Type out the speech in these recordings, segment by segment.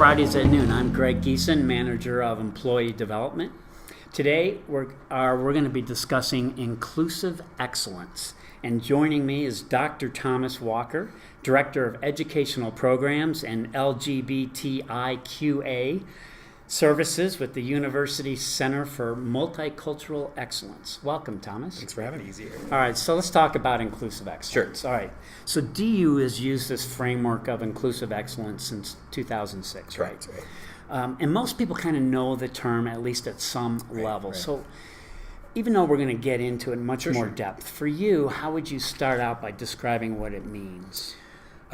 Fridays at noon. I'm Greg Geeson, Manager of Employee Development. Today, we're going to be discussing inclusive excellence. And joining me is Dr. Thomas Walker, Director of Educational Programs and LGBTIQA Services with the University Center for Multicultural Excellence. Welcome, Thomas. Thanks for having me. Easier. All right, so let's talk about inclusive excellence. Sure. All right, so DU has used this framework of inclusive excellence since 2006, right? Right. And most people kind of know the term, at least at some level. Right. So even though we're going to get into it in much more depth, for you, how would you start out by describing what it means?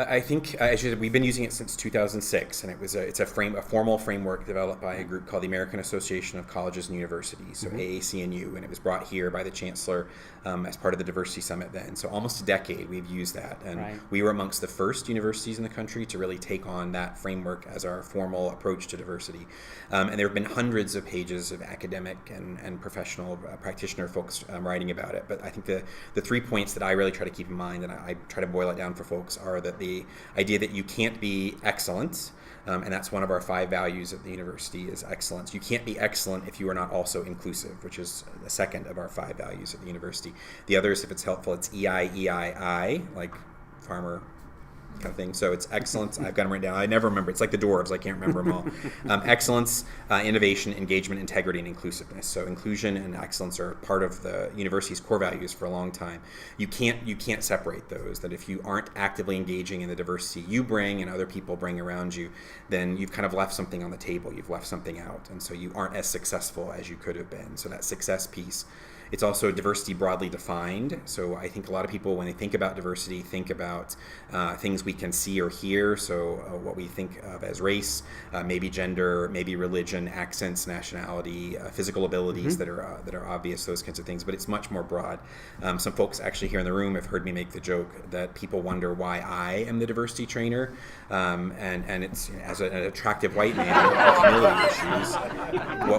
I think we've been using it since 2006, and it's a formal framework developed by a group called the American Association of Colleges and Universities, so AAC&U, and it was brought here by the Chancellor as part of the Diversity Summit then. So almost a decade we've used that, and we were amongst the first universities in the country to really take on that framework as our formal approach to diversity. And there have been hundreds of pages of academic and professional practitioner folks writing about it. But I think the 3 points that I really try to keep in mind, and I try to boil it down for folks, are that the idea that you can't be excellent, and that's one of our 5 values at the university is excellence. You can't be excellent if you are not also inclusive, which is the second of our 5 values at the university. The others, if it's helpful, it's EI, like farmer kind of thing. So it's excellence. I've got them written down. I never remember. It's like the dwarves. I can't remember them all. Excellence, innovation, engagement, integrity, and inclusiveness. So inclusion and excellence are part of the university's core values for a long time. You can't separate those. That if you aren't actively engaging in the diversity you bring and other people bring around you, then you've kind of left something on the table. You've left something out, and so you aren't as successful as you could have been. So that success piece. It's also diversity broadly defined. So I think a lot of people, when they think about diversity, think about things we can see or hear. So what we think of as race, maybe gender, maybe religion, accents, nationality, physical abilities that are obvious, those kinds of things. But it's much more broad. Some folks actually here in the room have heard me make the joke that people wonder why I am the diversity trainer. And it's, as an attractive white man with humility issues,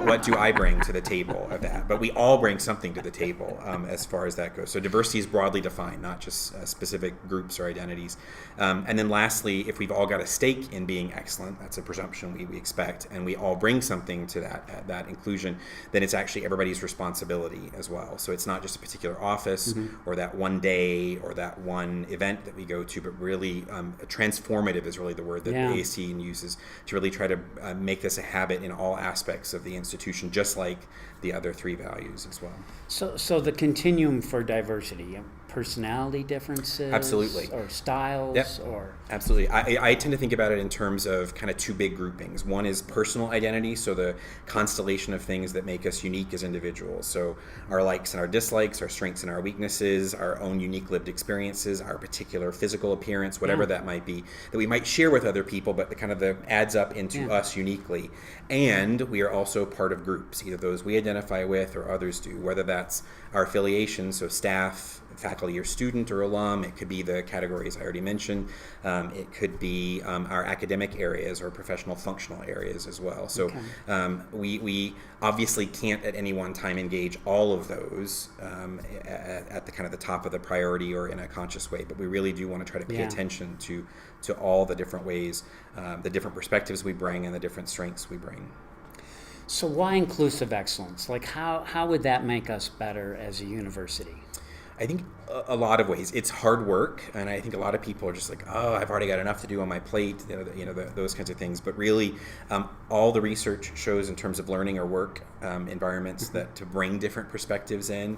what do I bring to the table of that? But we all bring something to the table as far as that goes. So diversity is broadly defined, not just specific groups or identities. And then lastly, if we've all got a stake in being excellent, that's a presumption we expect, and we all bring something to that inclusion, then it's actually everybody's responsibility as well. So it's not just a particular office or that one day or that one event that we go to, but really transformative is really the word that AAC uses to really try to make this a habit in all aspects of the institution, just like the other 3 values as well. So the continuum for diversity, personality differences, absolutely, or styles, or absolutely. I tend to think about it in terms of kind of 2 big groupings. One is personal identity, so the constellation of things that make us unique as individuals. So our likes and our dislikes, our strengths and our weaknesses, our own unique lived experiences, our particular physical appearance, whatever that might be, that we might share with other people, but the adds up into us uniquely. And we are also part of groups, either those we identify with or others do, whether that's our affiliation, so staff, faculty or student or alum. It could be the categories I already mentioned. It could be our academic areas or professional functional areas as well. So we obviously can't at any one time engage all of those at the kind of the top of the priority or in a conscious way, but we really do want to try to pay attention to all the different ways, the different perspectives we bring and the different strengths we bring. So why inclusive excellence? Like how would that make us better as a university? I think a lot of ways. It's hard work, and I think a lot of people are just like, oh, I've already got enough to do on my plate, those kinds of things. But really, all the research shows in terms of learning or work environments that to bring different perspectives in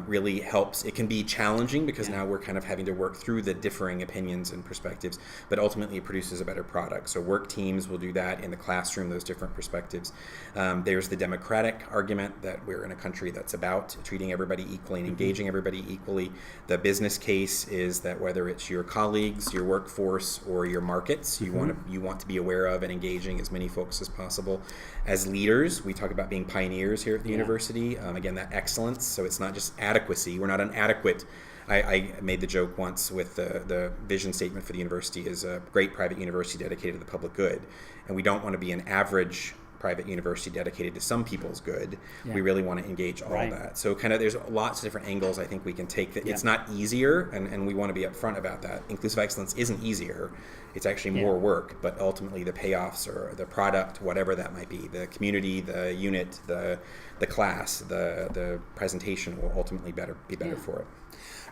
really helps. It can be challenging because now we're kind of having to work through the differing opinions and perspectives, but ultimately it produces a better product. So work teams will do that in the classroom, those different perspectives. There's the democratic argument that we're in a country that's about treating everybody equally and engaging everybody equally. The business case is that whether it's your colleagues, your workforce, or your markets, you want to be aware of and engaging as many folks as possible. As leaders, we talk about being pioneers here at the university. Again, that excellence. So it's not just adequacy. We're not inadequate. I made the joke once with the vision statement for the university is a great private university dedicated to the public good. And we don't want to be an average private university dedicated to some people's good. Yeah. We really want to engage all Right. that. So kind of there's lots of different angles I think we can take. That Yeah. It's not easier, and we want to be upfront about that. Inclusive excellence isn't easier. It's actually Yeah. more work, but ultimately the payoffs or the product, whatever that might be, the community, the unit, the class, the presentation will ultimately be better Yeah. for it.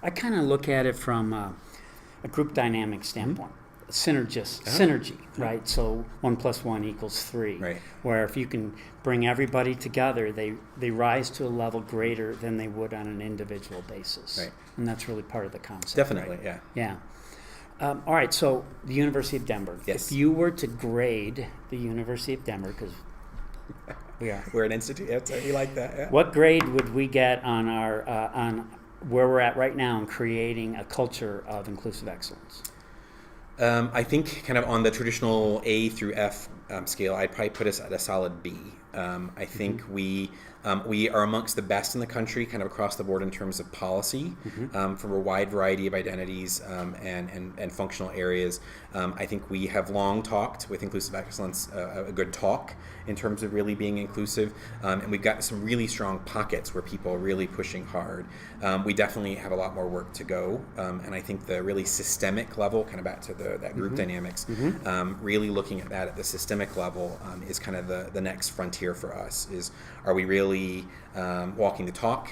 I kind of look at it from a group dynamic standpoint. Synergy, right? So 1 + 1 = 3. Right. Where if you can bring everybody together, they rise to a level greater than they would on an individual basis. Right. And that's really part of the concept. Definitely, right? yeah. Yeah. All right, so the University of Denver. Yes. If you were to grade the University of Denver, because we are, We're an institute. Yeah, we like that. Yeah. what grade would we get on our on where we're at right now in creating a culture of inclusive excellence? I think kind of on the traditional A through F scale, I'd probably put us at a solid B. I think we are amongst the best in the country, kind of across the board in terms of policy, from a wide variety of identities and functional areas. I think we have long talked with Inclusive Excellence, a good talk in terms of really being inclusive, and we've got some really strong pockets where people are really pushing hard. We definitely have a lot more work to go, and I think the really systemic level, kind of back to that group dynamics, really looking at that at the systemic level is kind of the next frontier for us. Are we really walking the talk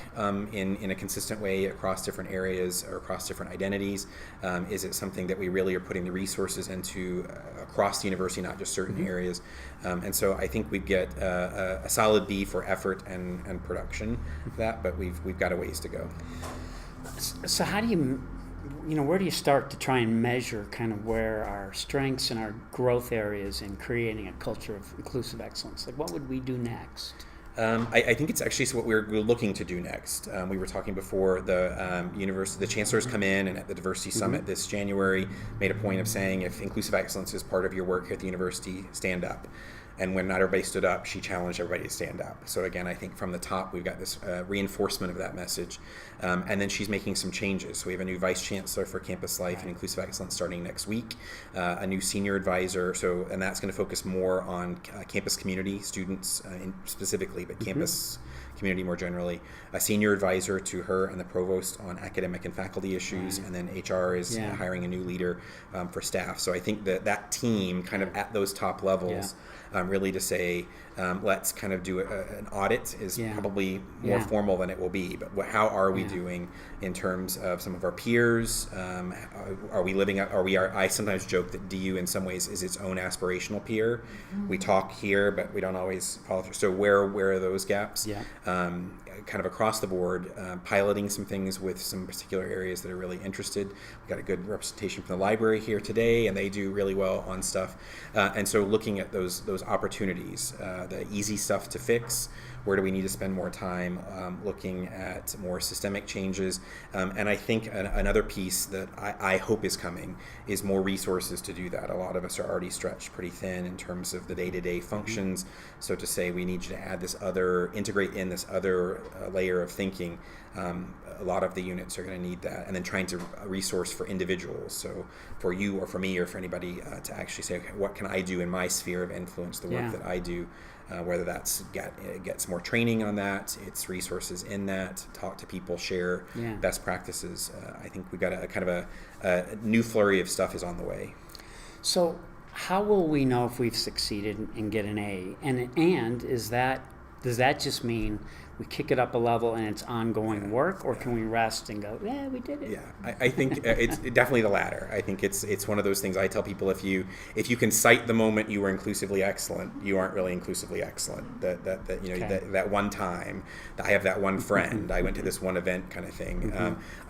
in a consistent way across different areas or across different identities? Is it something that we really are putting the resources into across the university, not just certain areas? And so I think we'd get a solid B for effort and production for that, but we've got a ways to go. So how do you where do you start to try and measure kind of where our strengths and our growth areas in creating a culture of inclusive excellence? Like, what would we do next? I think it's actually what we're looking to do next. We were talking before the chancellors come in, and at the Diversity Summit this January made a point of saying, if inclusive excellence is part of your work here at the university, stand up. And when not everybody stood up, she challenged everybody to stand up. So again, I think from the top, we've got this reinforcement of that message. And then she's making some changes. So we have a new vice chancellor for campus life and inclusive excellence starting next week, a new senior advisor. And that's going to focus more on campus community students specifically, but campus community more generally, a senior advisor to her and the provost on academic and faculty issues, and then HR is hiring a new leader for staff. So I think that team kind of at those top levels, really to say, let's kind of do an audit is probably more formal than it will be, but how are we doing in terms of some of our peers? Are we living up? I sometimes joke that DU in some ways is its own aspirational peer. We talk here, but we don't always follow through. So where are those gaps? Kind of across the board, piloting some things with some particular areas that are really interested. We've got a good representation from the library here today, and they do really well on stuff. And so looking at those opportunities, the easy stuff to fix, where do we need to spend more time, looking at more systemic changes. And I think another piece that I hope is coming is more resources to do that. A lot of us are already stretched pretty thin in terms of the day-to-day functions. So to say we need you to add integrate in this other layer of thinking, a lot of the units are going to need that. And then trying to resource for individuals. So for you or for me or for anybody to actually say, okay, what can I do in my sphere of influence, the work that I do? Whether that's gets more training on that, it's resources in that, talk to people, share best practices. I think we've got a kind of a new flurry of stuff is on the way. So how will we know if we've succeeded and get an A? And does that just mean we kick it up a level and it's ongoing work, or can we rest and go, we did it? Yeah, I think it's definitely the latter. I think it's one of those things I tell people, if you can cite the moment you were inclusively excellent, you aren't really inclusively excellent. That one time, I have that one friend, I went to this one event kind of thing.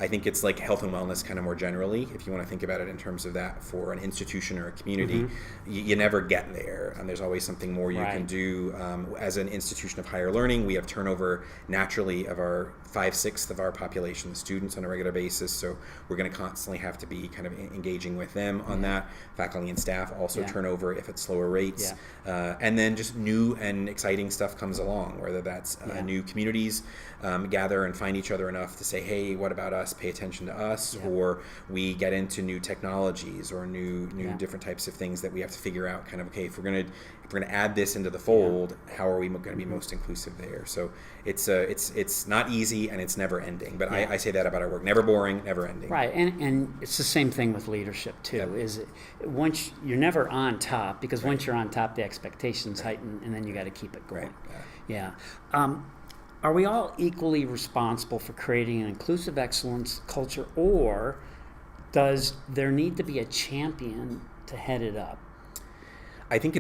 I think it's like health and wellness kind of more generally, if you want to think about it in terms of that for an institution or a community, you never get there. There's always something more you can do. As an institution of higher learning, we have turnover are naturally of our 5/6 of our population, students on a regular basis. So we're going to constantly have to be kind of engaging with them on that. Faculty and staff also turn over if at slower rates. And then just new and exciting stuff comes along, whether that's new communities gather and find each other enough to say, hey, what about us? Pay attention to us. Or we get into new technologies or new different types of things that we have to figure out kind of, okay, if we're going to add this into the fold, how are we going to be most inclusive there? So it's not easy and it's never ending. But I say that about our work: never boring, never ending. Right, and it's the same thing with leadership too. Is once you're never on top, because once you're on top, the expectations heighten, and then you got to keep it going. Are we all equally responsible for creating an inclusive excellence culture, or does there need to be a champion to head it up? I think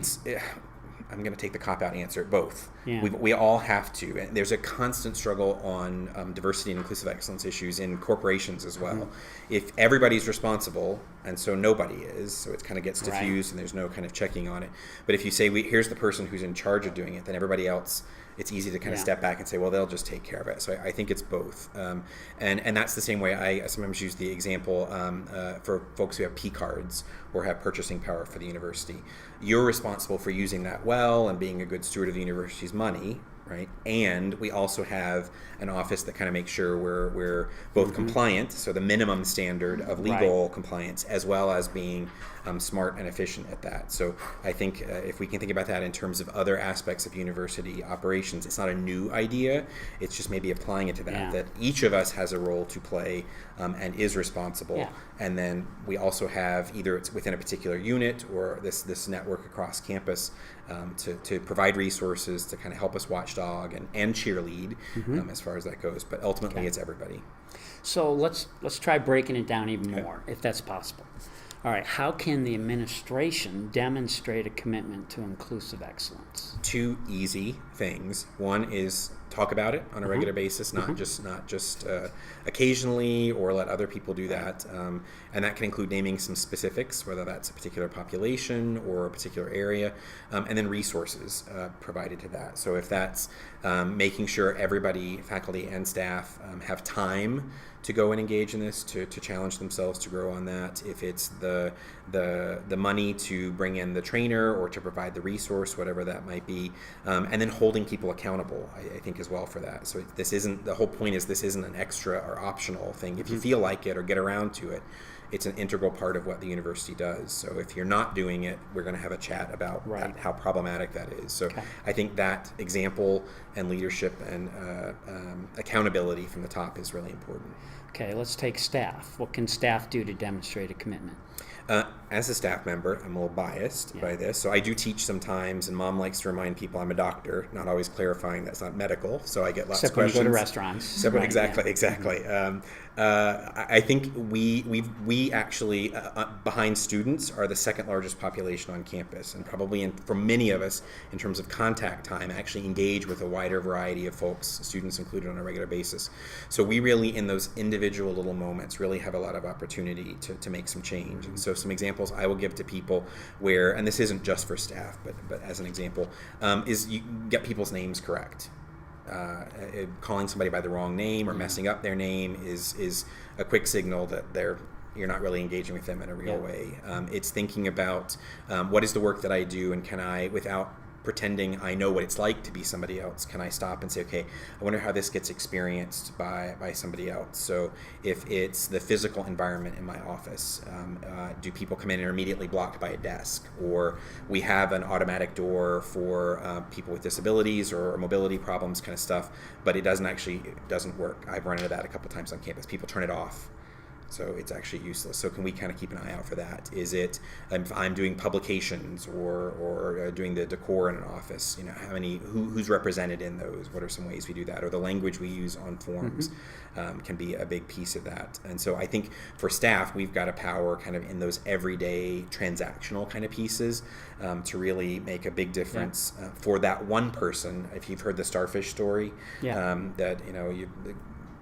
I'm going to take the cop-out answer, both. Yeah. We all have to. And there's a constant struggle on diversity and inclusive excellence issues in corporations as well. If everybody's responsible, and so nobody is, so it kind of gets diffused and there's no kind of checking on it. But if you say, here's the person who's in charge of doing it, then everybody else, it's easy to kind of step back and say, well, they'll just take care of it. So I think it's both. And that's the same way I sometimes use the example for folks who have P cards or have purchasing power for the university. You're responsible for using that well and being a good steward of the university's money, right? And we also have an office that kind of makes sure we're both compliant, so the minimum standard of legal compliance, as well as being smart and efficient at that. So I think if we can think about that in terms of other aspects of university operations, it's not a new idea. It's just maybe applying it to that, that each of us has a role to play and is responsible. Yeah. And then we also have, either it's within a particular unit or this network across campus, to provide resources to kind of help us watchdog and cheerlead as far as that goes. But ultimately, it's everybody. So let's try breaking it down even more, if that's possible. All right, how can the administration demonstrate a commitment to inclusive excellence? Two easy things. One is talk about it on a regular basis, not just occasionally, or let other people do that. And that can include naming some specifics, whether that's a particular population or a particular area, and then resources provided to that. So if that's making sure everybody, faculty and staff, have time to go and engage in this, to challenge themselves to grow on that. If it's the money to bring in the trainer or to provide the resource, whatever that might be, and then holding people accountable, I think, as well for that. So this isn't, the whole point is this isn't an extra or optional thing. If you feel like it or get around to it, it's an integral part of what the university does. So if you're not doing it, we're going to have a chat about how problematic that is. So I think that example and leadership and accountability from the top is really important. Okay, let's take staff. What can staff do to demonstrate a commitment? As a staff member, I'm a little biased by this. So I do teach sometimes, and Mom likes to remind people I'm a doctor, not always clarifying that's not medical. So I get lots of questions. Except when you go to restaurants. Exactly. I think we actually, behind students, are the second largest population on campus, and probably for many of us, in terms of contact time, actually engage with a wider variety of folks, students included, on a regular basis. So we really, in those individual little moments, really have a lot of opportunity to make some change. And so some examples I will give to people where, and this isn't just for staff, but as an example, is you get people's names correct. Calling somebody by the wrong name or messing up their name is a quick signal that you're not really engaging with them in a real way. It's thinking about what is the work that I do, and can I, without pretending I know what it's like to be somebody else, can I stop and say, okay, I wonder how this gets experienced by somebody else. So if it's the physical environment in my office, do people come in and are immediately blocked by a desk? Or we have an automatic door for people with disabilities or mobility problems kind of stuff, but it doesn't work. I've run into that a couple times on campus. People turn it off. So it's actually useless. So can we kind of keep an eye out for that? Is it, if I'm doing publications or doing the decor in an office, who's represented in those? What are some ways we do that? Or the language we use on forms can be a big piece of that. And so I think for staff, we've got a power kind of in those everyday transactional kind of pieces to really make a big difference for that one person. If you've heard the starfish story, the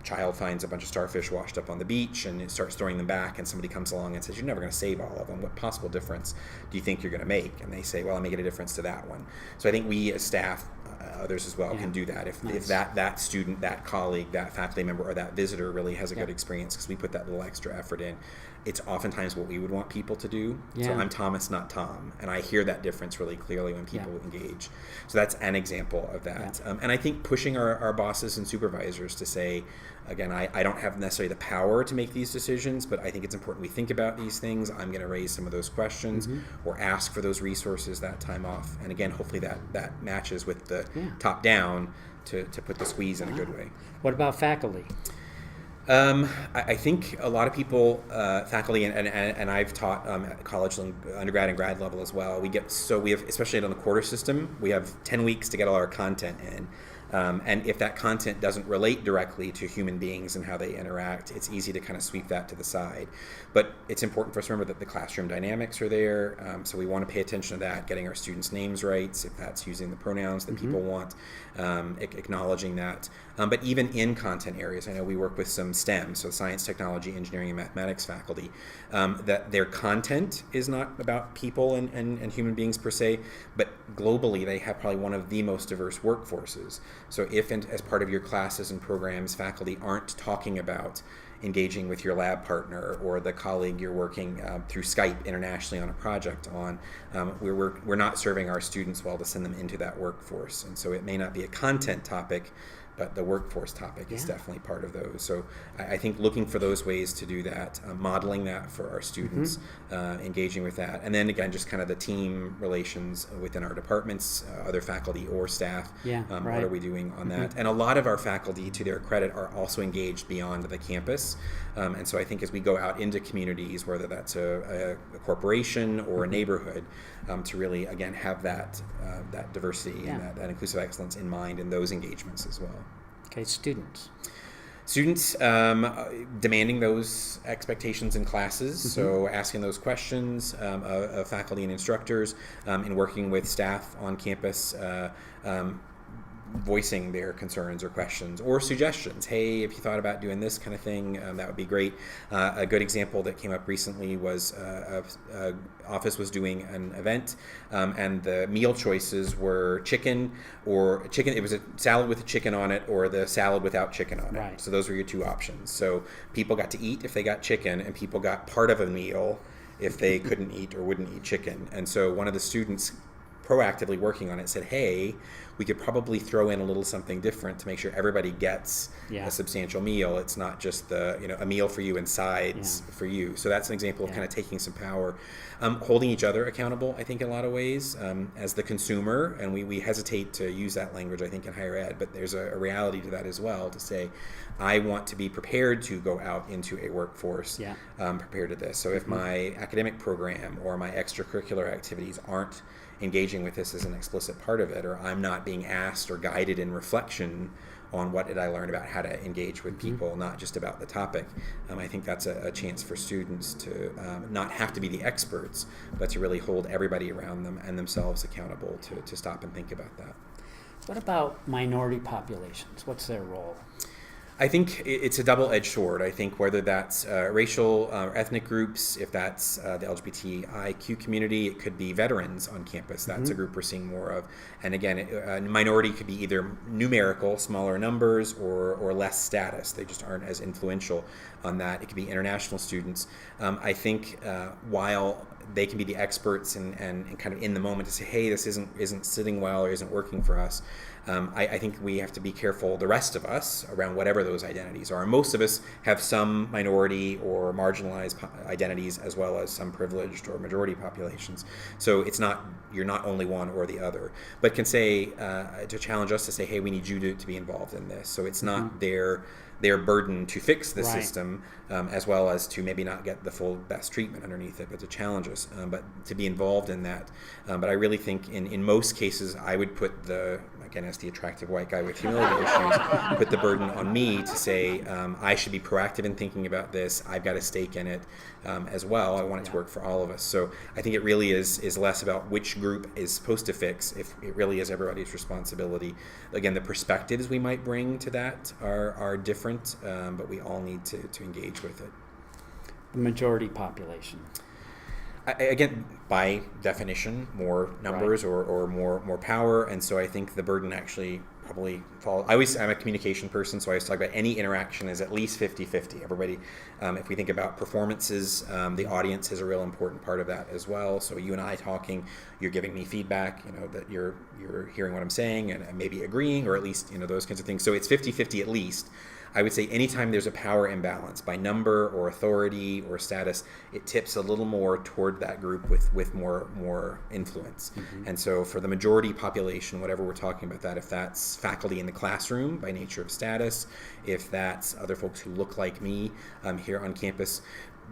child finds a bunch of starfish washed up on the beach and it starts throwing them back, and somebody comes along and says, you're never going to save all of them. What possible difference do you think you're going to make? And they say, well, I'm making a difference to that one. So I think we as staff others as well Yeah. can do that. If Nice. that student, that colleague, that faculty member, or that visitor really has a Yeah. good experience because we put that little extra effort in, it's oftentimes what we would want people to do. So Yeah. I'm Thomas, not Tom, and I hear that difference really clearly when people engage. So that's an example of that. Yeah. And I think pushing our bosses and supervisors to say, again, I don't have necessarily the power to make these decisions, but I think it's important we think about these things. I'm going to raise some of those questions or ask for those resources that time off. And again, hopefully that matches with the top down to put the squeeze in a good way. What about faculty? I think a lot of people, faculty, and I've taught at college, undergrad and grad level as well. We have, especially on the quarter system, we have 10 weeks to get all our content in. And if that content doesn't relate directly to human beings and how they interact, it's easy to kind of sweep that to the side. But it's important for us to remember that the classroom dynamics are there. So we want to pay attention to that, getting our students' names right, if that's using the pronouns that people want, acknowledging that. But even in content areas, I know we work with some STEM, so science, technology, engineering, and mathematics faculty, that their content is not about people and human beings per se, but globally they have probably one of the most diverse workforces. So if, as part of your classes and programs, faculty aren't talking about engaging with your lab partner or the colleague you're working through Skype internationally on a project on, we're not serving our students well to send them into that workforce. And so it may not be a content topic, but the workforce topic is definitely part of those. So I think looking for those ways to do that, modeling that for our students, engaging with that. And then again, just kind of the team relations within our departments, other faculty or staff. What are we doing on that? And a lot of our faculty, to their credit, are also engaged beyond the campus. And so I think as we go out into communities, whether that's a corporation or a neighborhood, to really, again, have that diversity and that inclusive excellence in mind in those engagements as well. Okay, students. Students demanding those expectations in classes, so asking those questions of faculty and instructors, and working with staff on campus, voicing their concerns or questions or suggestions. Hey, if you thought about doing this kind of thing, that would be great. A good example that came up recently was office was doing an event, and the meal choices were chicken. It was a salad with a chicken on it, or the salad without chicken on it. Right. So those were your two options. So people got to eat if they got chicken, and people got part of a meal if they couldn't eat or wouldn't eat chicken. And so one of the students proactively working on it said, hey, we could probably throw in a little something different to make sure everybody gets a substantial meal. It's not just a meal for you and sides for you. So that's an example of kind of taking some power, holding each other accountable, I think, in a lot of ways, as the consumer. And we hesitate to use that language, I think, in higher ed, but there's a reality to that as well, to say, I want to be prepared to go out into a workforce prepared to this. So if my academic program or my extracurricular activities aren't engaging with this as an explicit part of it, or I'm not being asked or guided in reflection on what did I learn about how to engage with people, not just about the topic. I think that's a chance for students to not have to be the experts, but to really hold everybody around them and themselves accountable to stop and think about that. What about minority populations? What's their role? I think it's a double-edged sword. I think whether that's racial or ethnic groups, if that's the LGBTIQ community, it could be veterans on campus. That's a group we're seeing more of. And again, a minority could be either numerical, smaller numbers, or less status. They just aren't as influential on that. It could be international students. I think while they can be the experts and kind of in the moment to say, hey, this isn't sitting well or isn't working for us. I think we have to be careful, the rest of us, around whatever those identities are. Most of us have some minority or marginalized identities, as well as some privileged or majority populations. So you're not only one or the other, but can say, to challenge us to say, hey, we need you to be involved in this. So it's not their burden to fix the system, as well as to maybe not get the full best treatment underneath it, but to challenge us, but to be involved in that. But I really think in most cases, I would put again, as the attractive white guy with humility issues, put the burden on me to say, I should be proactive in thinking about this. I've got a stake in it as well. I want it to work for all of us. So I think it really is less about which group is supposed to fix, if it really is everybody's responsibility. Again, the perspectives we might bring to that are different, but we all need to engage with it. The majority population. Again, by definition, more numbers or more power, and so I think the burden actually probably falls. I'm a communication person, so I always talk about any interaction is at least 50-50. Everybody, if we think about performances, the audience is a real important part of that as well. So you and I talking, you're giving me feedback, that you're hearing what I'm saying and maybe agreeing, or at least, those kinds of things. So it's 50-50 at least. I would say anytime there's a power imbalance by number or authority or status, it tips a little more toward that group with more influence. And so for the majority population, whatever we're talking about that, if that's faculty in the classroom by nature of status, if that's other folks who look like me here on campus,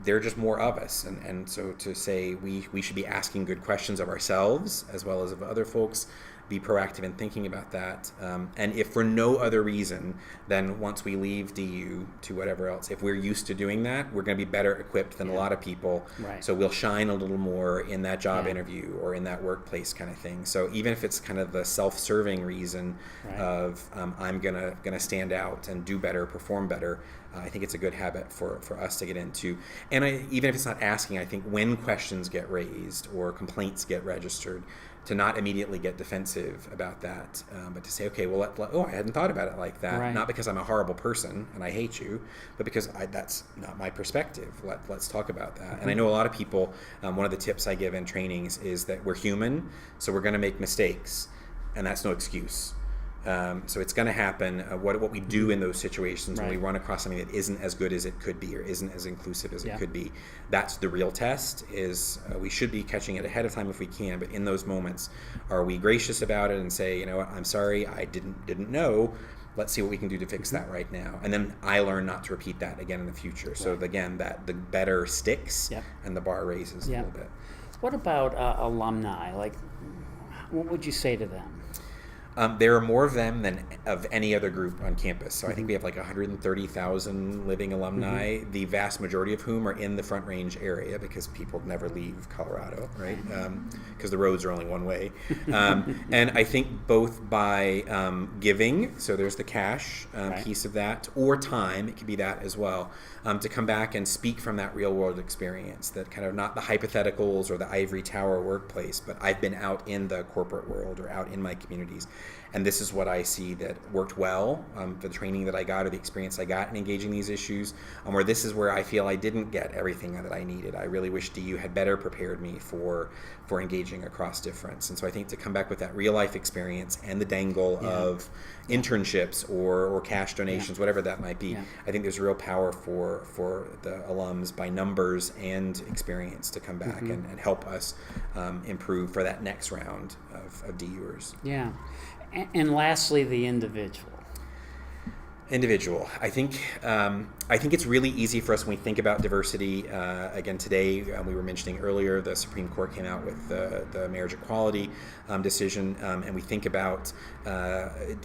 there are just more of us. And so to say we should be asking good questions of ourselves as well as of other folks, be proactive in thinking about that. And if for no other reason than once we leave DU to whatever else, if we're used to doing that, we're going to be better equipped than a lot of people. Right. So we'll shine a little more in that job interview or in that workplace kind of thing. So even if it's kind of the self-serving reason of I'm gonna stand out and do better, perform better, I think it's a good habit for us to get into. And even if it's not asking, I think when questions get raised or complaints get registered, to not immediately get defensive about that, but to say, okay, well, I hadn't thought about it like that. Right. Not because I'm a horrible person and I hate you, but because that's not my perspective. Let's talk about that. And I know a lot of people, one of the tips I give in trainings is that we're human, so we're going to make mistakes, and that's no excuse. So it's going to happen. What we do in those situations when we run across something that isn't as good as it could be or isn't as inclusive as it could be, that's the real test. Is we should be catching it ahead of time if we can, but in those moments, are we gracious about it and say, you know what, I'm sorry, I didn't know. Let's see what we can do to fix that right now. And then I learn not to repeat that again in the future. So again, that the better sticks and the bar raises a little bit. What about alumni? Like, what would you say to them? There are more of them than of any other group on campus. So I think we have like 130,000 living alumni, the vast majority of whom are in the Front Range area because people never leave Colorado, right? Because the roads are only one way. And I think both by giving, so there's the cash piece of that, or time, it could be that as well, to come back and speak from that real world experience, that kind of not the hypotheticals or the ivory tower workplace, but I've been out in the corporate world or out in my communities. And this is what I see that worked well, the training that I got or the experience I got in engaging these issues, or this is where I feel I didn't get everything that I needed. I really wish DU had better prepared me for engaging across difference. And so I think to come back with that real life experience and the dangle of internships or cash donations, whatever that might be, I think there's real power for the alums by numbers and experience to come back and help us improve for that next round of DUers. Yeah. And lastly, the individual. I think it's really easy for us when we think about diversity. Again, today we were mentioning earlier the Supreme Court came out with the marriage equality decision, and we think about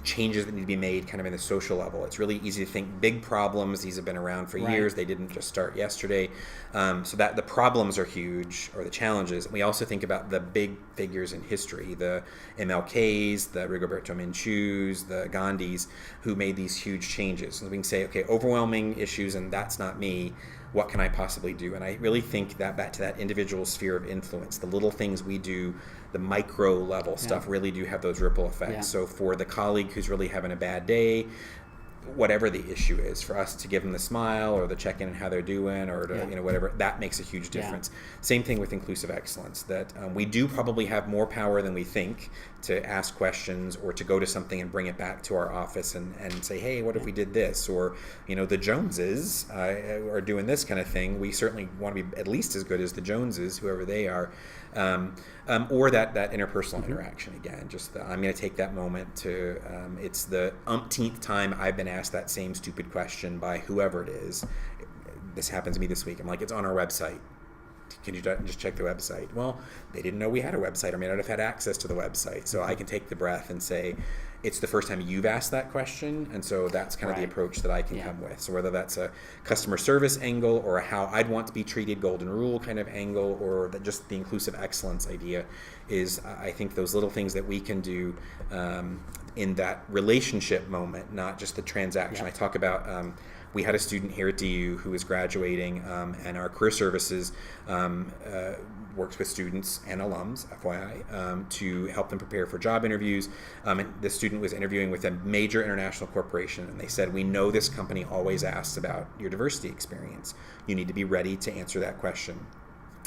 changes that need to be made kind of in the social level. It's really easy to think big problems. These have been around for years. They didn't just start yesterday. So that the problems are huge, or the challenges. And we also think about the big figures in history, the MLKs, the Rigoberto Menchús, the Gandhis, who made these huge changes. And we can say, okay, overwhelming issues, and that's not me. What can I possibly do? And I really think that back to that individual sphere of influence, the little things we do, the micro level stuff really do have those ripple effects. So for the colleague who's really having a bad day, whatever the issue is, for us to give them the smile or the check-in and how they're doing, or to, whatever, that makes a huge difference. Same thing with inclusive excellence, that we do probably have more power than we think to ask questions or to go to something and bring it back to our office and say, hey, what if we did this? Or, the Joneses are doing this kind of thing. We certainly want to be at least as good as the Joneses, whoever they are. Or that interpersonal interaction again. Just I'm going to take that moment to. It's the umpteenth time I've been asked that same stupid question by whoever it is. This happened to me this week. I'm like, it's on our website. Can you just check the website? Well, they didn't know we had a website, or may not have had access to the website. So I can take the breath and say, it's the first time you've asked that question, and so that's kind of the approach that I can come with. So whether that's a customer service angle or a how I'd want to be treated, golden rule kind of angle, or just the inclusive excellence idea, is I think those little things that we can do in that relationship moment, not just the transaction. I talk about we had a student here at DU who was graduating, and our career services works with students and alums, FYI, to help them prepare for job interviews. And the student was interviewing with a major international corporation, and they said, we know this company always asks about your diversity experience. You need to be ready to answer that question.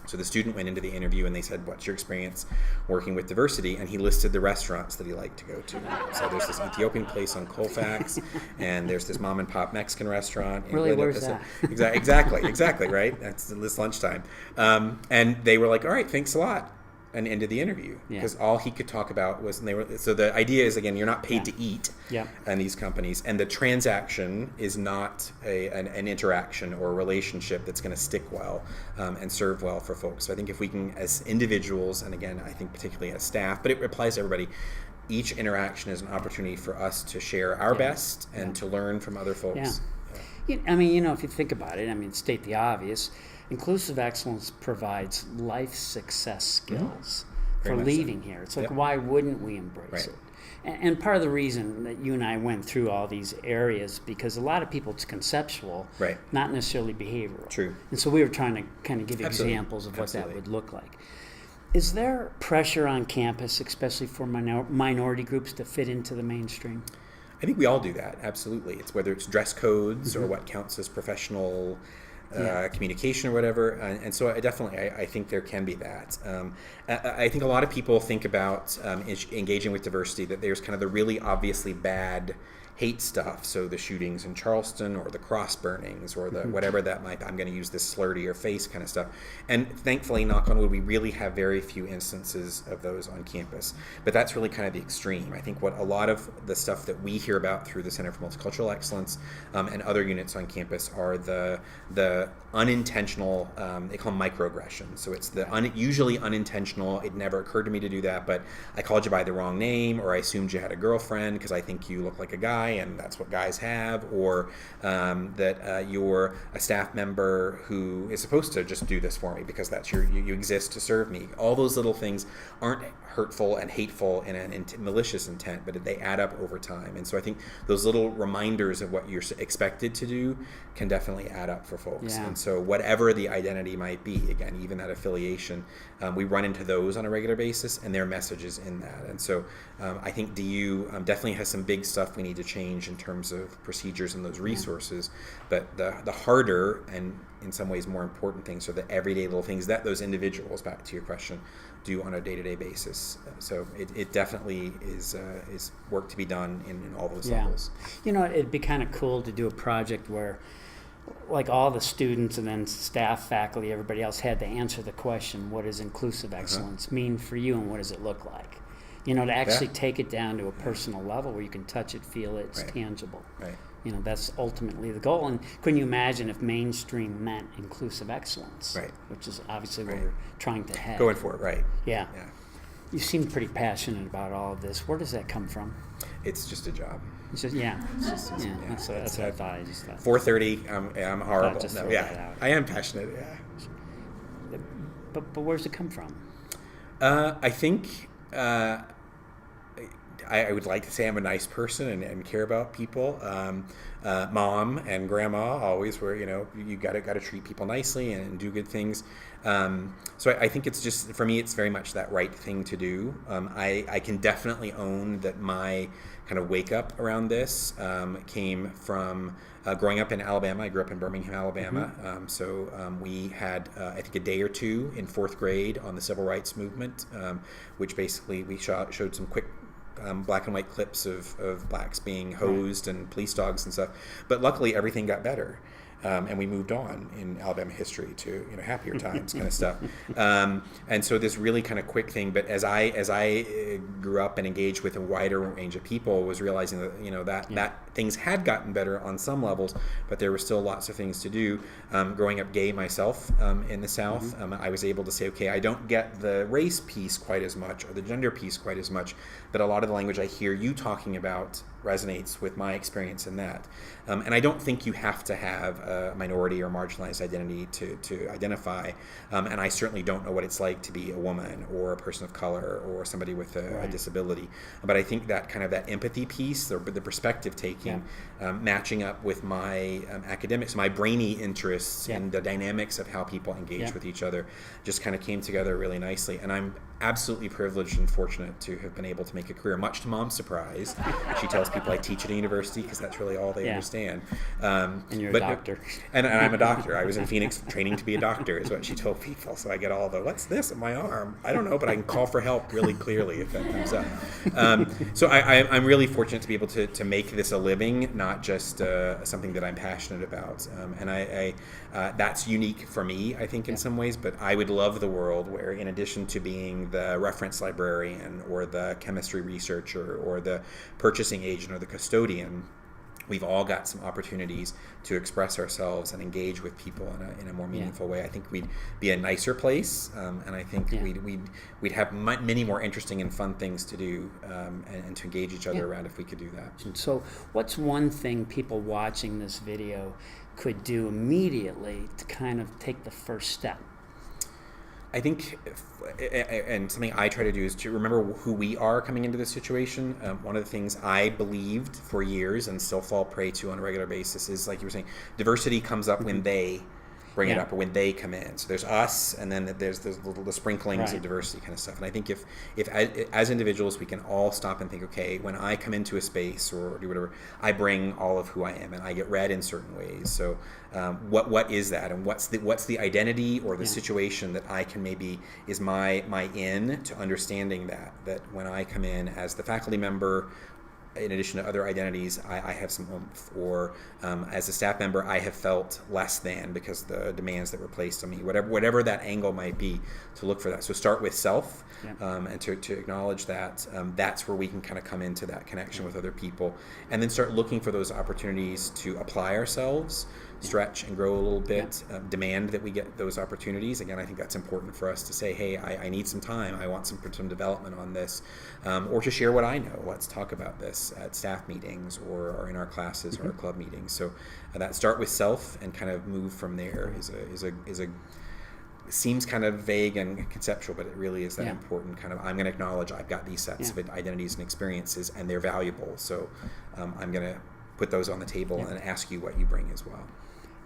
So the student went into the interview and they said, what's your experience working with diversity? And he listed the restaurants that he liked to go to. So there's this Ethiopian place on Colfax, and there's this mom and pop Mexican restaurant. Really, where's that? Exactly, right? That's this lunchtime. And they were like, all right, thanks a lot. And ended the interview because all he could talk about was, so the idea is, again, you're not paid to eat in these companies, and the transaction is not an interaction or a relationship that's going to stick well and serve well for folks. So I think if we can, as individuals, and again, I think particularly as staff, but it applies to everybody, each interaction is an opportunity for us to share our best and to learn from other folks. I mean, if you think about it, state the obvious. Inclusive excellence provides life success skills for leaving here. It's like, why wouldn't we embrace it? And part of the reason that you and I went through all these areas, because a lot of people, it's conceptual, not necessarily behavioral. True. And so we were trying to kind of give examples of what that would look like. Is there pressure on campus, especially for minority groups, to fit into the mainstream? I think we all do that, absolutely. It's whether it's dress codes or what counts as professional communication or whatever, and so I think there can be that. I think a lot of people think about engaging with diversity, that there's kind of the really obviously bad hate stuff, so the shootings in Charleston or the cross burnings or the whatever that might be. I'm going to use this slur to your face kind of stuff. And thankfully, knock on wood, we really have very few instances of those on campus. But that's really kind of the extreme. I think what a lot of the stuff that we hear about through the Center for Multicultural Excellence and other units on campus are the unintentional, they call them microaggressions. So it's the usually unintentional, it never occurred to me to do that, but I called you by the wrong name, or I assumed you had a girlfriend because I think you look like a guy and that's what guys have, or that you're a staff member who is supposed to just do this for me because that's you exist to serve me. All those little things aren't hurtful and hateful in a malicious intent, but they add up over time. And so I think those little reminders of what you're expected to do can definitely add up for folks. And so whatever the identity might be, again, even that affiliation, we run into those on a regular basis, and their messages in that. And so I think DU definitely has some big stuff we need to change in terms of procedures and those resources, but the harder and in some ways more important things are the everyday little things that those individuals, back to your question, do on a day-to-day basis. So it definitely is work to be done in all those levels. It'd be kind of cool to do a project where like all the students and then staff, faculty, everybody else had to answer the question, what does inclusive excellence mean for you and what does it look like? To actually take it down to a personal level where you can touch it, feel it, it's tangible. Right. That's ultimately the goal. And couldn't you imagine if mainstream meant inclusive excellence? Right. Which is obviously what we're trying to head. Going for it, right. Yeah. You seem pretty passionate about all of this. Where does that come from? It's just a job. It's just, that's what I thought. I just thought 4:30. I'm horrible. That out. I am passionate. Yeah. But where's it come from? I think I would like to say I'm a nice person and care about people. Mom and grandma always were, you got to treat people nicely and do good things. So I think it's just, for me, it's very much that right thing to do. I can definitely own that my kind of wake up around this came from growing up in Alabama. I grew up in Birmingham, Alabama. We had, I think, a day or two in fourth grade on the civil rights movement, which basically we showed some quick black and white clips of blacks being hosed and police dogs and stuff. But luckily, everything got better. And we moved on in Alabama history to happier times kind of stuff. And so this really kind of quick thing. But as I grew up and engaged with a wider range of people, was realizing that that things had gotten better on some levels, but there were still lots of things to do. Growing up gay myself in the South, I was able to say, okay, I don't get the race piece quite as much or the gender piece quite as much, but a lot of the language I hear you talking about resonates with my experience in that. And I don't think you have to have a minority or marginalized identity to identify. And I certainly don't know what it's like to be a woman or a person of color or somebody with a disability. But I think that kind of that empathy piece, or the perspective taking, matching up with my academics, my brainy interests, and the dynamics of how people engage with each other, just kind of came together really nicely. And I'm absolutely privileged and fortunate to have been able to make a career, much to Mom's surprise. She tells people I teach at a university because that's really all they understand. And you're a doctor. And I'm a doctor. I was in Phoenix training to be a doctor, is what she told people. So I get all the, what's this on my arm? I don't know, but I can call for help really clearly if that comes up. So I'm really fortunate to be able to make this a living, not just something that I'm passionate about. And I that's unique for me, I think, in some ways. But I would love the world where, in addition to being the reference librarian or the chemistry researcher or the purchasing agent or the custodian, we've all got some opportunities to express ourselves and engage with people in a more meaningful way. I think we'd be a nicer place, and I think we'd have many more interesting and fun things to do, and to engage each other around if we could do that. So what's one thing people watching this video could do immediately to kind of take the first step? I think, and something I try to do is to remember who we are coming into this situation. One of the things I believed for years and still fall prey to on a regular basis is, like you were saying, diversity comes up when they bring it up or when they come in. So there's us, and then there's the sprinklings of diversity kind of stuff. And I think if as individuals we can all stop and think, okay, when I come into a space or do whatever, I bring all of who I am, and I get read in certain ways. So what is that, and what's the identity or the situation that I can maybe is my in to understanding that when I come in as the faculty member, in addition to other identities, I have some oomph, or as a staff member, I have felt less than because of the demands that were placed on me. Whatever that angle might be, to look for that. So start with self, and to acknowledge that. That's where we can kind of come into that connection with other people, and then start looking for those opportunities to apply ourselves, stretch and grow a little bit, demand that we get those opportunities. Again, I think that's important for us to say, hey, I need some time. I want some development on this, or to share what I know. Let's talk about this at staff meetings or in our classes or our club meetings. So that start with self and kind of move from there is a seems kind of vague and conceptual, but it really is that important kind of, I'm going to acknowledge I've got these sets of identities and experiences, and they're valuable. So I'm going to put those on the table and ask you what you bring as well.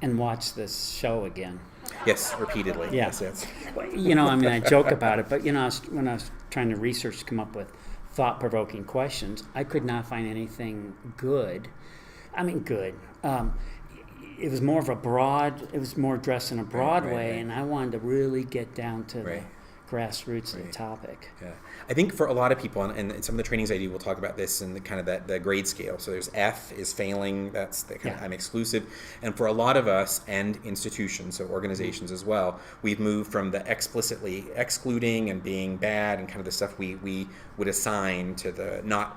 And watch this show again. Yes, repeatedly. Yeah. Yes. I joke about it, but when I was trying to research to come up with thought-provoking questions, I could not find anything good. It was more addressed in a broad way, and I wanted to really get down to the grassroots of the topic. Yeah, I think for a lot of people, and some of the trainings I do, we'll talk about this in the kind of the grade scale. So there's F is failing, that's the kind of I'm exclusive, and for a lot of us and institutions, so organizations as well, we've moved from the explicitly excluding and being bad and kind of the stuff we would assign to the not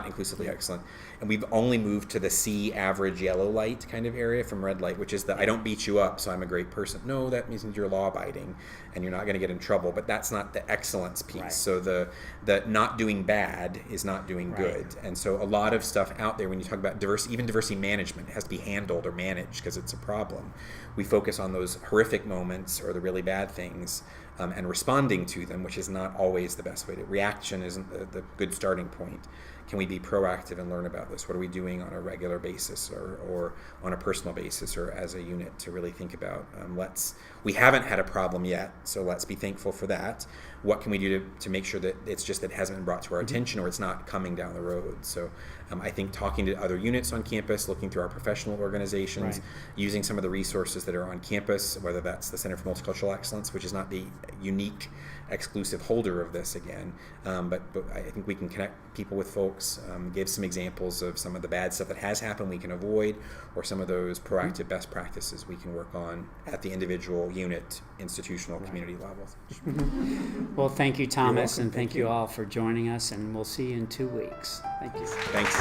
inclusively excellent, and we've only moved to the C average yellow light kind of area from red light, which is the I don't beat you up, so I'm a great person. No, that means you're law abiding and you're not going to get in trouble, but that's not the excellence piece. So the not doing bad is not doing good. And so a lot of stuff out there, when you talk about diversity, even diversity management, has to be handled or managed because it's a problem. We focus on those horrific moments or the really bad things, and responding to them, which is not always the best way to. Reaction isn't the good starting point. Can we be proactive and learn about this? What are we doing on a regular basis or on a personal basis or as a unit to really think about? We haven't had a problem yet, so let's be thankful for that. What can we do to make sure that it's just that it hasn't been brought to our attention or it's not coming down the road? So I think talking to other units on campus, looking through our professional organizations, using some of the resources that are on campus, whether that's the Center for Multicultural Excellence, which is not the unique exclusive holder of this again, but I think we can connect people with folks, give some examples of some of the bad stuff that has happened we can avoid, or some of those proactive best practices we can work on at the individual unit, institutional, community levels. Well, thank you, Thomas, and thank you all for joining us, and we'll see you in 2 weeks. Thank you. Thanks.